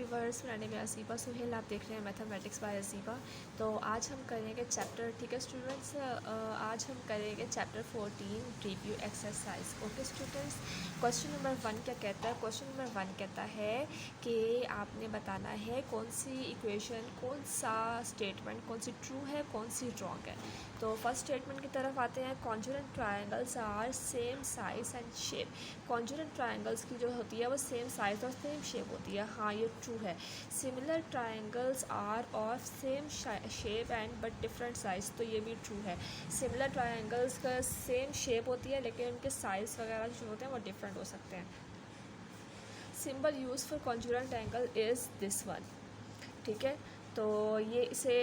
Viewers, मेरा नाम है असीबा सुहेल। आप देख रहे हैं मैथमेटिक्स बाय असीबा। तो आज हम करेंगे चैप्टर, ठीक है स्टूडेंट्स, आज हम करेंगे chapter 14 review exercise. Okay students, question number 1 क्या कहता है? क्वेश्चन नंबर 1 कहता है कि आपने बताना है कौन सी इक्वेशन, कौन सा स्टेटमेंट, कौन सी ट्रू है, कौन सी रॉन्ग है। तो फर्स्ट स्टेटमेंट की तरफ आते हैं। Congruent triangles are same size and shape. Congruent triangles की जो होती है वो सेम साइज़ और सेम शेप होती है। हाँ, ये ट्रू है। Similar triangles are of same shape and but different size, तो ये भी ट्रू है। सिमिलर ट्रायंगल्स का सेम शेप होती है लेकिन उनके साइज़ वगैरह जो होते हैं वो डिफरेंट हो सकते हैं। Symbol use for congruent angle is this one, ठीक है। तो ये इसे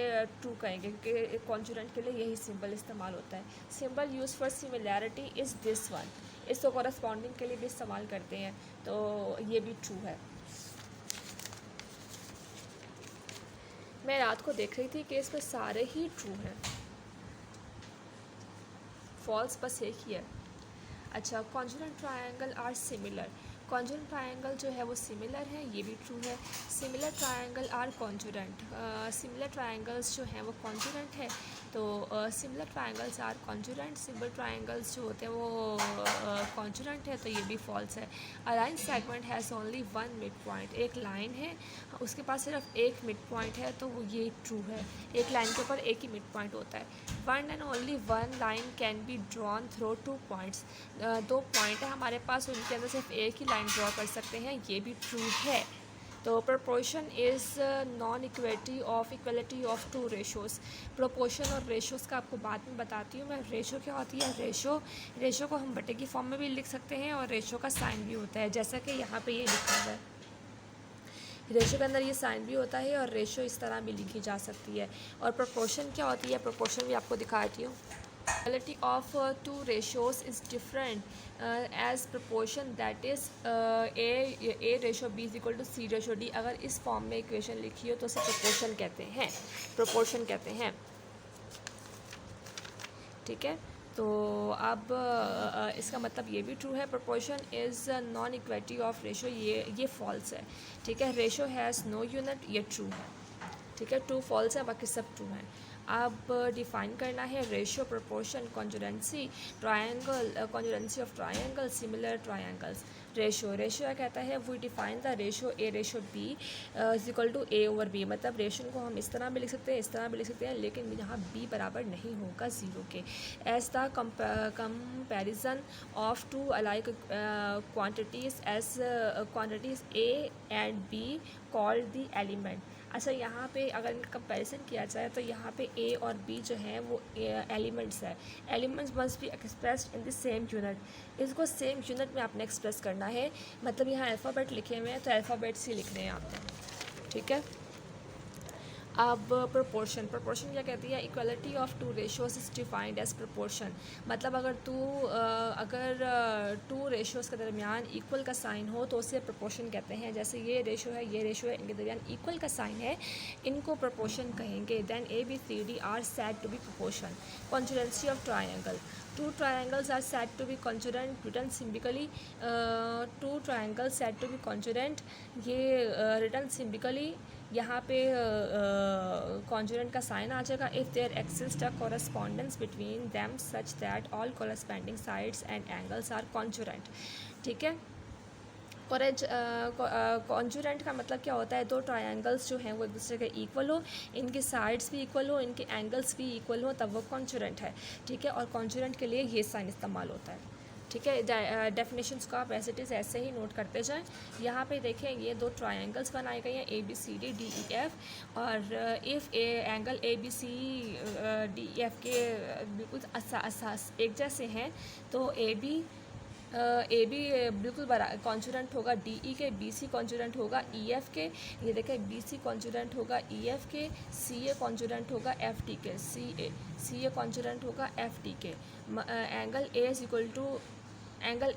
ट्रू कहेंगे क्योंकि कॉन्जुरेंट के लिए यही सिंबल इस्तेमाल होता है। Symbol use for similarity is this one, इसको कॉरस्पॉन्डिंग के लिए भी इस्तेमाल करते हैं, तो ये भी ट्रू है। मैं रात को देख रही थी कि इस पर सारे ही ट्रू हैं, फॉल्स बस एक ही है। अच्छा, congruent triangle are similar. Congruent triangle जो है वो सिमिलर है, ये भी ट्रू है। Similar triangle are congruent, similar triangles जो हैं वो कॉन्जुरेंट है, तो similar triangles are congruent. Similar triangles जो होते हैं वो कॉन्जुरेंट है, तो ये भी फॉल्स है। A line segment has only one mid point. एक लाइन है, उसके पास सिर्फ एक मिड पॉइंट है, तो वो ये ट्रू है। एक लाइन के ऊपर एक ही मिड पॉइंट होता है। One and only one line can be drawn through two points. दो पॉइंट है हमारे पास, उनके अंदर सिर्फ एक ही लाइन ड्रॉ कर सकते हैं, ये भी ट्रू है। तो proportion is non equality of two ratios. Proportion और रेशोज़ का आपको बाद में बताती हूँ मैं। रेशो क्या होती है? रेशो को हम बटे की फॉर्म में भी लिख सकते हैं और रेशो का साइन भी होता है, जैसा कि यहाँ पे ये लिखा हुआ है। रेशो के अंदर ये साइन भी होता है और रेशो इस तरह भी लिखी जा सकती है। और प्रोपोर्शन क्या होती है? प्रोपोर्शन भी आपको दिखाती हूँ। Quality of two ratios is different as proportion, that is a ratio b is equal to c ratio d। अगर इस फॉर्म में इक्वेशन लिखी हो तो उसे प्रोपोर्शन कहते हैं, प्रोपोर्शन कहते हैं, ठीक है। तो अब इसका मतलब ये भी ट्रू है। Proportion is non equality of ratio, ये फॉल्स है, ठीक है। रेशो हैज़ नो यूनिट, ये ट्रू है, ठीक है। ट्रू फॉल्स है, बाकी सब ट्रू हैं। अब डिफ़ाइन करना है ratio, proportion, congruency, triangle, congruency of triangle, similar triangles. Ratio क्या कहता है? We define the ratio A ratio B is equal to A over B. मतलब रेशो को हम इस तरह भी लिख सकते हैं, इस तरह भी लिख सकते हैं, लेकिन यहाँ बी बराबर नहीं होगा ज़ीरो के। As the comparison of two alike quantities as quantities A and B called the element. अच्छा, यहाँ पे अगर इनका कंपैरिजन किया जाए तो यहाँ पे ए और बी जो हैं वो एलिमेंट्स है। Elements must be expressed in the same unit. इसको सेम यूनिट में आपने एक्सप्रेस करना है। मतलब यहाँ अल्फ़ाबेट लिखे हुए हैं तो अल्फ़ाबेट्स ही लिखने हैं आपने, ठीक है। अब प्रोपोर्शन क्या कहती है? Equality of two ratios is defined as proportion. मतलब अगर टू रेशोज़ के दरमियान इक्वल का साइन हो तो उसे प्रोपोर्शन कहते हैं। जैसे ये रेशो है, ये रेशो है, इनके दरमियान इक्वल का साइन है, इनको प्रोपोर्शन कहेंगे। Then A B C D are said to be proportion. Congruency of triangle, two triangles are said to be congruent written symbolically. Two triangle said to be congruent, ये written symbolically. यहाँ पे congruent का sign आ जाएगा if there exist a correspondence between them such that all corresponding sides and angles are congruent, ठीक है। Congruent का मतलब क्या होता है? दो ट्रायंगल्स जो हैं वो एक दूसरे के इक्वल हो, इनके साइड्स भी इक्वल हो, इनके एंगल्स भी इक्वल हो, तब वो कॉन्जुरेंट है, ठीक है। और कॉन्जुरेंट के लिए ये साइन इस्तेमाल होता है, ठीक है। डेफिनेशंस को आप एज इट इज़ ऐसे ही नोट करते जाएं। यहाँ पे देखें, ये दो ट्रायंगल्स बनाए गए हैं, A B C D D E F. और if angle A B C D E F के बिल्कुल एक जैसे हैं तो ए बी बिल्कुल कॉन्जुरेंट होगा डी ई के, बी सी कॉन्जुरेंट होगा ई एफ के। ये देखें, बी सी कॉन्जुरेंट होगा ई एफ के, सी ए कॉन्जुरेंट होगा एफ टी के, सी ए कॉन्जुरेंट होगा एफ टी के। Angle A is equal to angle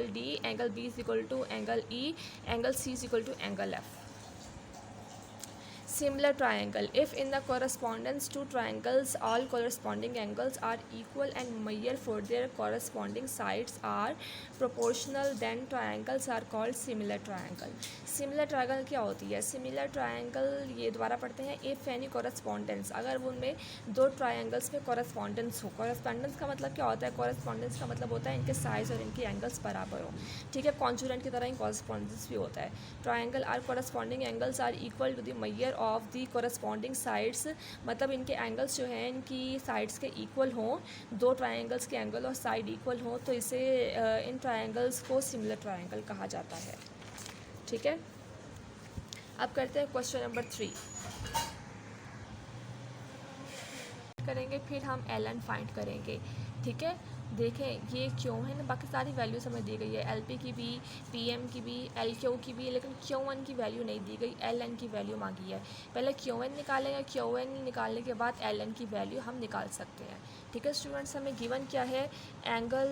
D, angle B is equal to angle E, angle C is equal to angle F. Similar triangle. If in the correspondence two triangles all corresponding angles are equal and measure for their corresponding sides are proportional, then triangles are called similar triangle. Similar triangle क्या होती है? Similar triangle ये दोबारा पढ़ते हैं. If any correspondence, अगर उनमें दो triangles में correspondence हो. Correspondence का मतलब क्या होता है? Correspondence का मतलब होता है इनके size और इनके angles बराबर हो. ठीक है, कॉन्जुरेंट की तरह ही correspondence भी होता है. Triangle are corresponding angles are equal to the measure of the corresponding sides, मतलब इनके एंगल्स जो हैं इनकी साइड्स के इक्वल हों, दो ट्राइंगल्स के एंगल और साइड इक्वल हों, तो इसे इन ट्राइंगल्स को सिमिलर ट्राइंगल कहा जाता है. ठीक है, अब करते हैं क्वेश्चन नंबर 3 करेंगे, फिर हम एल एन फाइंड करेंगे. ठीक है, देखें ये क्यों है ना, बाकी सारी वैल्यूज हमें दी गई है, एल पी की भी, पी एम की भी, एल क्यू की भी, लेकिन क्यू एन की वैल्यू नहीं दी गई, एल एन की वैल्यू मांगी है. पहले क्यू एन निकालेंगे, क्यू एन निकालने के बाद एल एन की वैल्यू हम निकाल सकते हैं. ठीक है स्टूडेंट्स, हमें गिवन क्या है, angle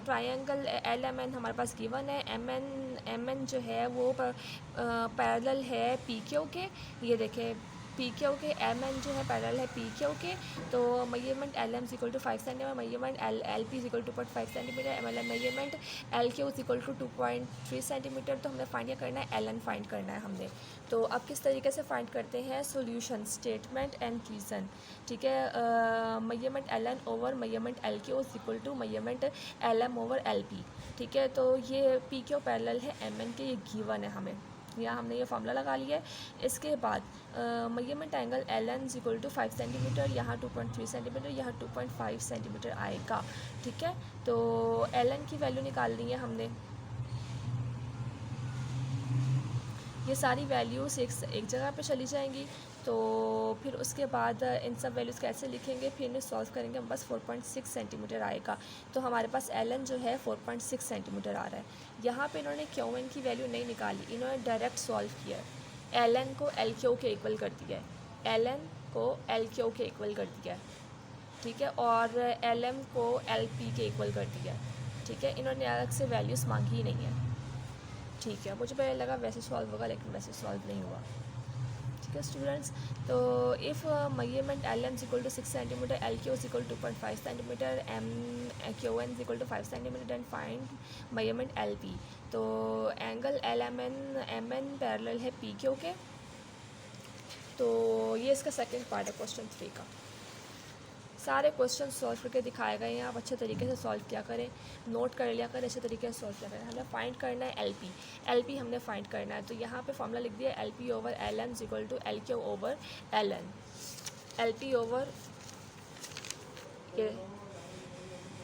triangle L M N हमारे पास गिवन है. एम एन जो है वो पैरेलल है पी क्यू के. ये देखें पी क्यू के, एम एन जो है पैरेलल है पी क्यू के. तो measurement L M equal to 5 centimetre, measurement L P equal to 2.5 centimetre, measurement L Q equal to 2.3 centimetre. तो हमने फाइंड करना है, एल एन फाइंड करना है हमने. तो अब किस तरीके से फाइंड करते हैं, सोल्यूशन, स्टेटमेंट एंड रीज़न. ठीक है, measurement L N over measurement L Q equal to measurement L M over L P. ठीक है, तो ये पी क्यू पैरेलल है एम एन के, ये गिवन है हमें, यहाँ हमने ये फार्मूला लगा लिया है. इसके बाद measurement angle L N equal to 5 centimetre, यहाँ 2.3 सेंटीमीटर, यहाँ 2.5 सेंटीमीटर आएगा. ठीक है, तो एल एन की वैल्यू निकालनी है हमने. ये सारी वैल्यूज़ एक जगह पे चली जाएंगी. तो फिर उसके बाद इन सब वैल्यूज़ कैसे लिखेंगे, फिर इन्हें सॉल्व करेंगे, हम बस 4.6 सेंटीमीटर आएगा. तो हमारे पास एल एन जो है 4.6 सेंटीमीटर आ रहा है. यहाँ पे इन्होंने क्यू एन की वैल्यू नहीं निकाली, इन्होंने डायरेक्ट सॉल्व किया है. एल एन को एल क्यू के इक्वल कर दिया है, एल एन को एल क्यू के इक्वल कर दिया है. ठीक है, और एल एम को एल पी के इक्वल कर दिया है. ठीक है, इन्होंने अलग से वैल्यूज़ मांगी ही नहीं है. ठीक है, मुझे पहले लगा वैसे सॉल्व होगा, लेकिन वैसे सॉल्व नहीं हुआ. ठीक है स्टूडेंट्स, तो if measurement L M equal to 6 centimetre, L Q equal to 2.5 centimetre, M Q N equal to 5 centimetre, then find measurement L P. तो angle L M N parallel है पी क्यू के. तो ये इसका second part है question 3 का. सारे question solve करके दिखाए गए हैं, आप अच्छे तरीके से सॉल्व किया करें, नोट कर लिया करें, अच्छे तरीके से सॉल्व किया करें. हमें फाइंड करना है एल पी, एल पी हमने फाइंड करना है. तो यहाँ पे फॉर्मूला लिख दिया, L P over L N equal to L Q over L N. L P over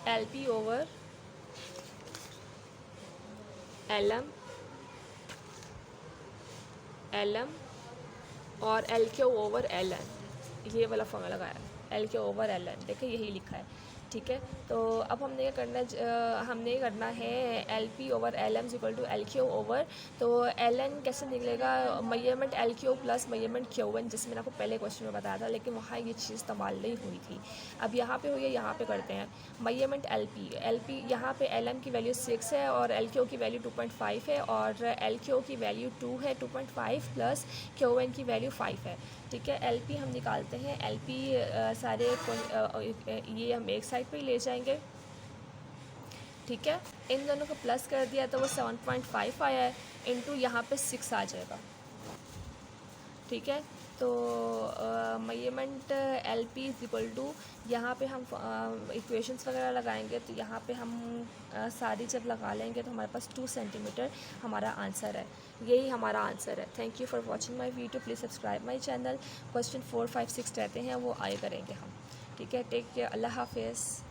L P over L M और L Q over L N, ये वाला फॉर्मूला लगाया है, एल के ओवर एल एन. देखिए यही लिखा है. ठीक है, तो अब हमने ये करना है L P over L M equal to L Q over. तो एल एन कैसे निकलेगा, measurement L Q plus measurement Q N, जिसमें मैंने आपको पहले क्वेश्चन में बताया था, लेकिन वहाँ ये चीज़ इस्तेमाल नहीं हुई थी. अब यहाँ पे हुई है, यहाँ पे करते हैं मेजरमेंट एल पी. यहाँ पे एल एम की वैल्यू 6 है और एल क्यू की वैल्यू 2.5 है और एल क्यू की वैल्यू 2 है, 2.5 प्लस क्यू एन की वैल्यू 5 है. ठीक है, एल पी हम निकालते हैं. एल पी सारे ये हम एक साइड पे ही ले जाएंगे. ठीक है, इन दोनों को प्लस कर दिया तो वो 7.5 आया है, इनटू यहाँ पे 6 आ जाएगा. ठीक है, तो measurement L P equal to, यहाँ पे हम इक्वेशंस वगैरह लगाएंगे. तो यहाँ पे हम सारी जब लगा लेंगे तो हमारे पास 2 सेंटीमीटर हमारा आंसर है. यही हमारा आंसर है. Thank you for watching my video. Please subscribe my channel. Question 4, 5, 6 रहते हैं, वो आए करेंगे हम. ठीक है, टेक केयर, अल्लाह हाफिज़.